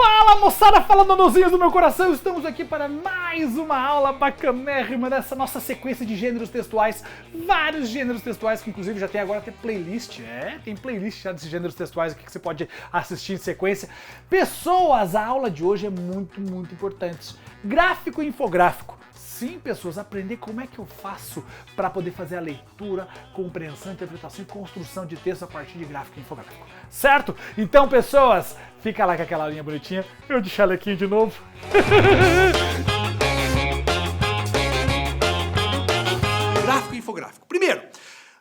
Fala moçada, fala nonozinhos do meu coração, estamos aqui para mais uma aula bacanérrima dessa nossa sequência de gêneros textuais, vários gêneros textuais que inclusive já tem agora até playlist, tem playlist já desses gêneros textuais aqui que você pode assistir em sequência. Pessoas, a aula de hoje é muito importante, gráfico e infográfico. Sim, pessoas, aprender como é que eu faço para poder fazer a leitura, compreensão, interpretação e construção de texto a partir de gráfico e infográfico. Certo? Então, pessoas, fica lá com aquela linha bonitinha. Eu de chalequinho de novo. Gráfico e infográfico. Primeiro,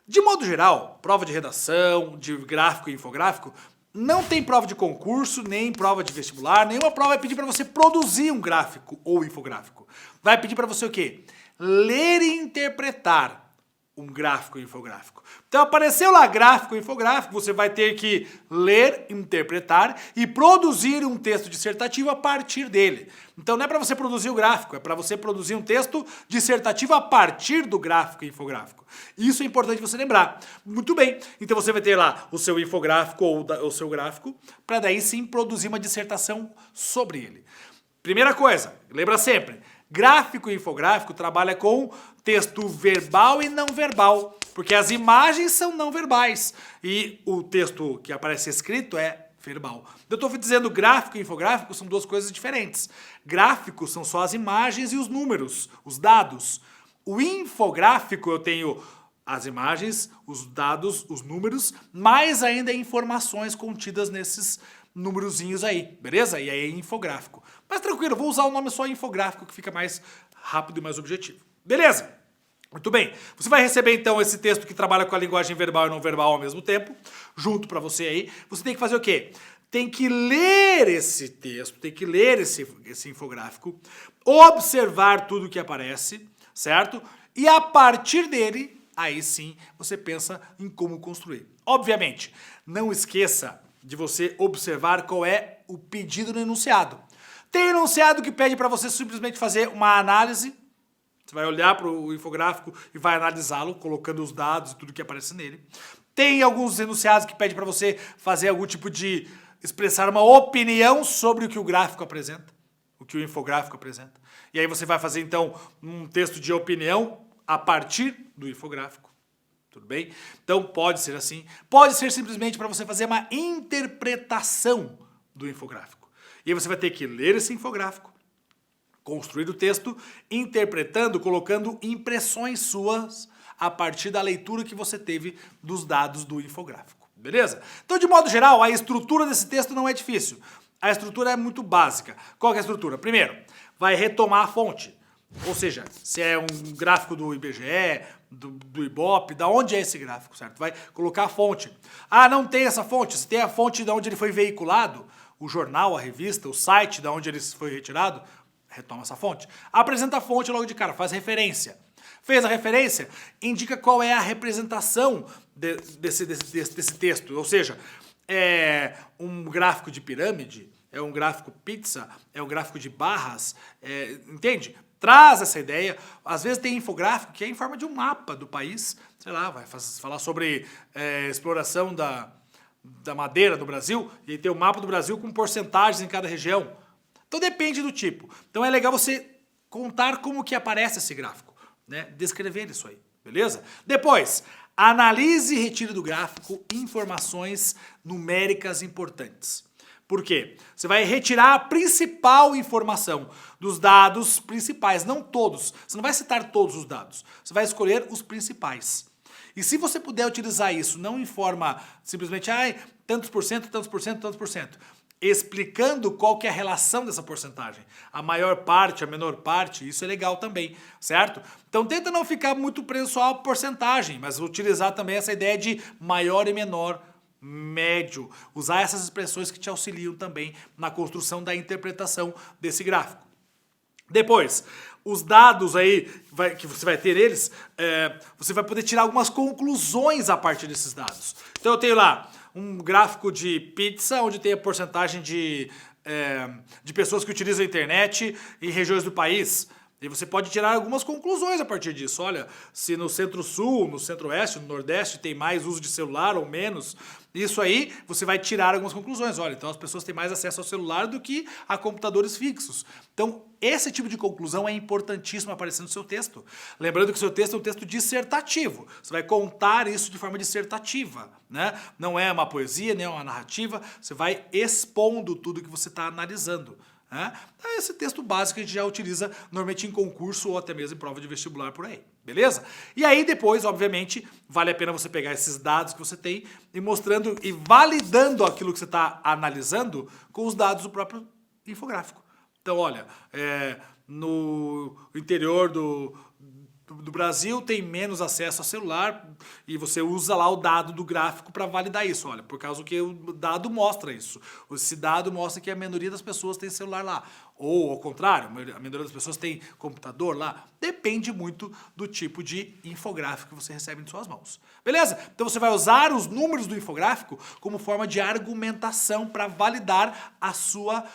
de modo geral, prova de redação, de gráfico e infográfico, não tem prova de concurso, nem prova de vestibular, nenhuma prova vai pedir para você produzir um gráfico ou infográfico. Vai pedir para você o quê? Ler e interpretar um gráfico e infográfico. Então apareceu lá gráfico e infográfico, você vai ter que ler, interpretar e produzir um texto dissertativo a partir dele. Então não é para você produzir o gráfico, é para você produzir um texto dissertativo a partir do gráfico e infográfico. Isso é importante você lembrar. Muito bem, então você vai ter lá o seu infográfico ou o seu gráfico, para daí sim produzir uma dissertação sobre ele. Primeira coisa, lembra sempre, gráfico e infográfico trabalha com texto verbal e não verbal, porque as imagens são não verbais e o texto que aparece escrito é verbal. Eu estou dizendo gráfico e infográfico são duas coisas diferentes. Gráfico são só as imagens e os números, os dados. O infográfico eu tenho as imagens, os dados, os números, mais ainda informações contidas nesses númerozinhos aí, beleza? E aí é infográfico. Mas tranquilo, vou usar o nome só infográfico que fica mais rápido e mais objetivo. Beleza? Muito bem. Você vai receber então esse texto que trabalha com a linguagem verbal e não verbal ao mesmo tempo, junto para você aí. Você tem que fazer o quê? Tem que ler esse texto, tem que ler esse infográfico, observar tudo que aparece, certo? E a partir dele, aí sim, você pensa em como construir. Obviamente, não esqueça de você observar qual é o pedido no enunciado. Tem enunciado que pede para você simplesmente fazer uma análise. Você vai olhar para o infográfico e vai analisá-lo, colocando os dados e tudo que aparece nele. Tem alguns enunciados que pedem para você fazer algum tipo de expressar uma opinião sobre o que o gráfico apresenta, o que o infográfico apresenta. E aí você vai fazer então um texto de opinião a partir do infográfico. Tudo bem? Então pode ser assim. Pode ser simplesmente para você fazer uma interpretação do infográfico. E aí você vai ter que ler esse infográfico, construir o texto, interpretando, colocando impressões suas a partir da leitura que você teve dos dados do infográfico. Beleza? Então, de modo geral, a estrutura desse texto não é difícil. A estrutura é muito básica. Qual que é a estrutura? Primeiro, vai retomar a fonte. Ou seja, se é um gráfico do IBGE, do Ibope, da onde é esse gráfico, certo? Vai colocar a fonte. Ah, não tem essa fonte. Se tem a fonte de onde ele foi veiculado, o jornal, a revista, o site de onde ele foi retirado, retoma essa fonte. Apresenta a fonte logo de cara, faz referência. Fez a referência, indica qual é a representação desse texto. Ou seja, é um gráfico de pirâmide, é um gráfico pizza, é um gráfico de barras, entende? Traz essa ideia. Às vezes tem infográfico que é em forma de um mapa do país, sei lá, vai falar sobre exploração da madeira no Brasil, e tem o mapa do Brasil com porcentagens em cada região. Então depende do tipo. Então é legal você contar como que aparece esse gráfico, né? Descrever isso aí, beleza? Depois, analise e retire do gráfico informações numéricas importantes. Por quê? Você vai retirar a principal informação dos dados principais, não todos. Você não vai citar todos os dados. Você vai escolher os principais. E se você puder utilizar isso, não em forma simplesmente, tantos por cento, tantos por cento, tantos por cento, explicando qual que é a relação dessa porcentagem. A maior parte, a menor parte, isso é legal também, certo? Então tenta não ficar muito preso só à porcentagem, mas utilizar também essa ideia de maior e menor, médio. Usar essas expressões que te auxiliam também na construção da interpretação desse gráfico. Depois, os dados aí, que você vai ter eles, você vai poder tirar algumas conclusões a partir desses dados. Então eu tenho lá um gráfico de pizza, onde tem a porcentagem de pessoas que utilizam a internet em regiões do país. E você pode tirar algumas conclusões a partir disso. Olha, se no Centro-Sul, no Centro-Oeste, no Nordeste tem mais uso de celular ou menos, isso aí você vai tirar algumas conclusões. Olha, então as pessoas têm mais acesso ao celular do que a computadores fixos. Então, esse tipo de conclusão é importantíssimo aparecer no seu texto. Lembrando que o seu texto é um texto dissertativo. Você vai contar isso de forma dissertativa, né? Não é uma poesia, nem uma narrativa. Você vai expondo tudo que você está analisando. Esse texto básico que a gente já utiliza normalmente em concurso ou até mesmo em prova de vestibular por aí, beleza? E aí depois, obviamente, vale a pena você pegar esses dados que você tem e mostrando e validando aquilo que você está analisando com os dados do próprio infográfico. Então, olha, no interior do Brasil tem menos acesso a celular e você usa lá o dado do gráfico para validar isso. Olha, por causa que o dado mostra isso. Esse dado mostra que a maioria das pessoas tem celular lá. Ou, ao contrário, a maioria das pessoas tem computador lá. Depende muito do tipo de infográfico que você recebe em suas mãos. Beleza? Então você vai usar os números do infográfico como forma de argumentação para validar a sua...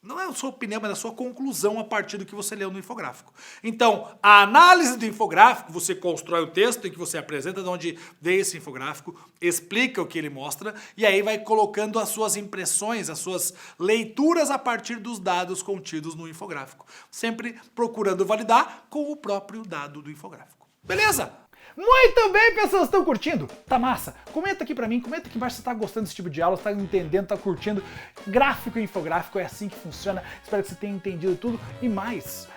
Não é a sua opinião, mas a sua conclusão a partir do que você leu no infográfico. Então, a análise do infográfico, você constrói o texto em que você apresenta de onde veio esse infográfico, explica o que ele mostra, e aí vai colocando as suas impressões, as suas leituras a partir dos dados contidos no infográfico. Sempre procurando validar com o próprio dado do infográfico. Beleza? Muito bem, pessoas, estão curtindo? Tá massa? Comenta aqui pra mim, comenta aqui embaixo se você tá gostando desse tipo de aula, se tá entendendo, tá curtindo. Gráfico e infográfico é assim que funciona. Espero que você tenha entendido tudo e mais.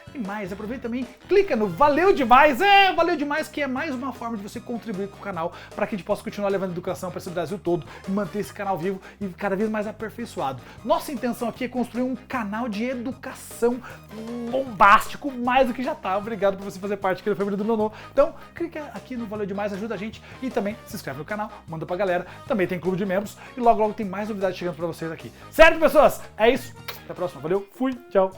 Aproveita também, clica no Valeu Demais, Valeu Demais, que é mais uma forma de você contribuir com o canal para que a gente possa continuar levando educação para esse Brasil todo e manter esse canal vivo e cada vez mais aperfeiçoado. Nossa intenção aqui é construir um canal de educação bombástico, mais do que já tá. Obrigado por você fazer parte aqui da família do Nonô. Então, clica aqui no Valeu Demais, ajuda a gente e também se inscreve no canal, manda pra galera. Também tem clube de membros e logo tem mais novidades chegando pra vocês aqui. Certo, pessoas? É isso. Até a próxima. Valeu, fui, tchau.